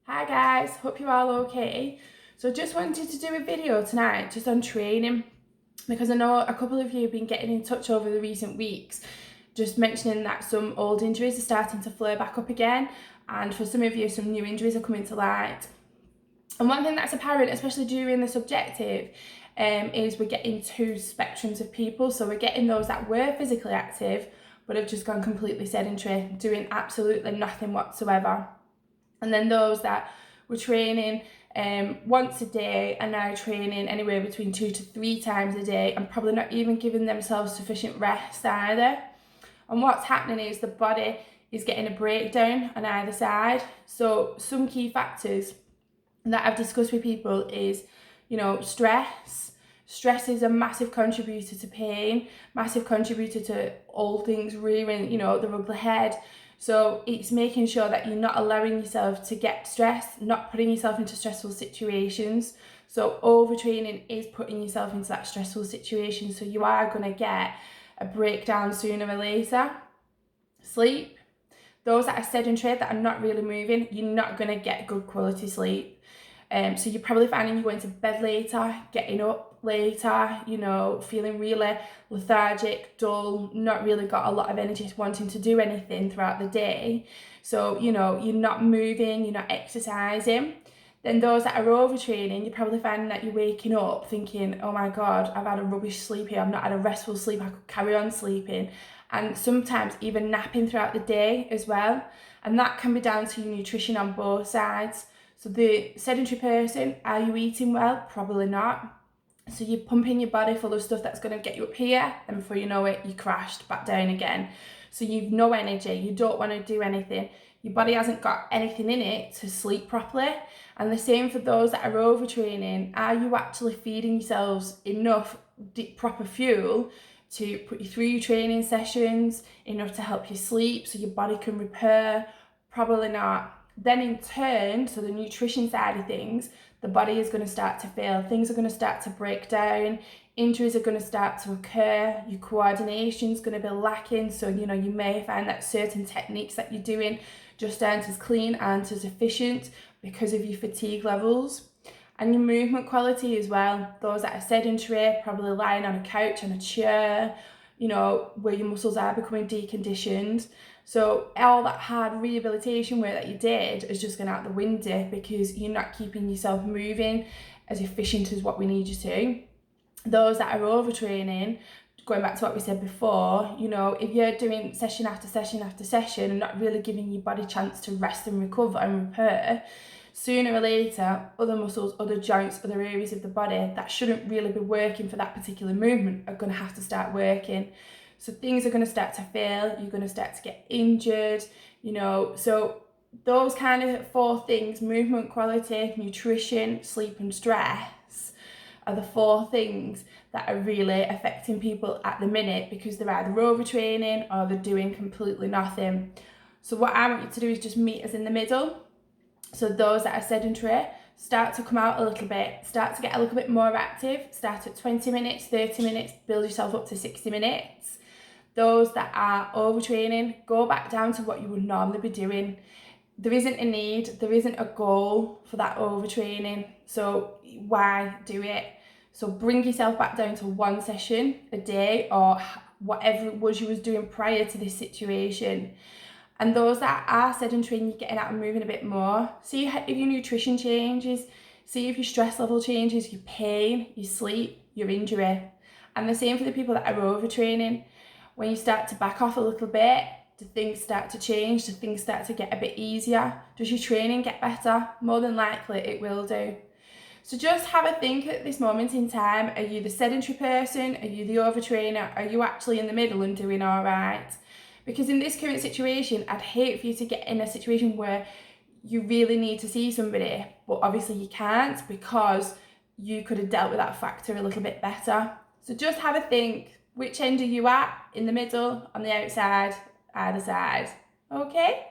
Hi guys, hope you're all okay. So just wanted to do a video tonight just on training, because I know a couple of you have been getting in touch over the recent weeks just mentioning that some old injuries are starting to flare back up again, and for some of you some new injuries are coming to light. And one thing that's apparent, especially during the subjective, is we're getting two spectrums of people. So we're getting those that were physically active but have just gone completely sedentary, doing absolutely nothing whatsoever. And then those that were training once a day are now training anywhere between 2 to 3 times a day and probably not even giving themselves sufficient rest either. And what's happening is the body is getting a breakdown on either side. So some key factors that I've discussed with people is, stress. Stress is a massive contributor to pain, massive contributor to all things rearing, the ugly head. So it's making sure that you're not allowing yourself to get stressed, not putting yourself into stressful situations. So overtraining is putting yourself into that stressful situation. So you are going to get a breakdown sooner or later. Sleep. Those that are sedentary, that are not really moving, you're not going to get good quality sleep. So you're probably finding you're going to bed later, getting up later, feeling really lethargic, dull, not really got a lot of energy wanting to do anything throughout the day. So, you're not moving, you're not exercising. Then those that are overtraining, you're probably finding that you're waking up thinking, oh my God, I've had a rubbish sleep here, I've not had a restful sleep, I could carry on sleeping. And sometimes even napping throughout the day as well. And that can be down to your nutrition on both sides. So the sedentary person, are you eating well? Probably not. So you're pumping your body full of stuff that's going to get you up here, and before you know it, you crashed back down again. So you've no energy, you don't want to do anything. Your body hasn't got anything in it to sleep properly. And the same for those that are overtraining. Are you actually feeding yourselves enough proper fuel to put you through your training sessions, enough to help you sleep so your body can repair? Probably not. Then in turn, so the nutrition side of things, the body is going to start to fail. Things are going to start to break down. Injuries are going to start to occur. Your coordination is going to be lacking. So, you may find that certain techniques that you're doing just aren't as clean, aren't as efficient because of your fatigue levels. And your movement quality as well. Those that are sedentary, probably lying on a couch, on a chair, where your muscles are becoming deconditioned. So all that hard rehabilitation work that you did is just going out the window because you're not keeping yourself moving as efficient as what we need you to. Those that are overtraining, going back to what we said before, if you're doing session after session after session and not really giving your body a chance to rest and recover and repair, sooner or later, other muscles, other joints, other areas of the body that shouldn't really be working for that particular movement are going to have to start working. So things are going to start to fail, you're going to start to get injured, So those kind of 4 things, movement quality, nutrition, sleep and stress, are the 4 things that are really affecting people at the minute because they're either overtraining or they're doing completely nothing. So what I want you to do is just meet us in the middle. So those that are sedentary, start to come out a little bit, start to get a little bit more active, start at 20 minutes, 30 minutes, build yourself up to 60 minutes. Those that are overtraining, go back down to what you would normally be doing. There isn't a need, there isn't a goal for that overtraining, so why do it? So bring yourself back down to 1 session a day or whatever it was you was doing prior to this situation. And those that are sedentary and you're getting out and moving a bit more, see if your nutrition changes, see if your stress level changes, your pain, your sleep, your injury. And the same for the people that are overtraining. When you start to back off a little bit, do things start to change? Do things start to get a bit easier? Does your training get better? More than likely it will do. So just have a think at this moment in time. Are you the sedentary person? Are you the overtrainer? Are you actually in the middle and doing all right? Because in this current situation, I'd hate for you to get in a situation where you really need to see somebody, but obviously you can't because you could have dealt with that factor a little bit better. So just have a think. Which end are you at? In the middle, on the outside, either side. Okay?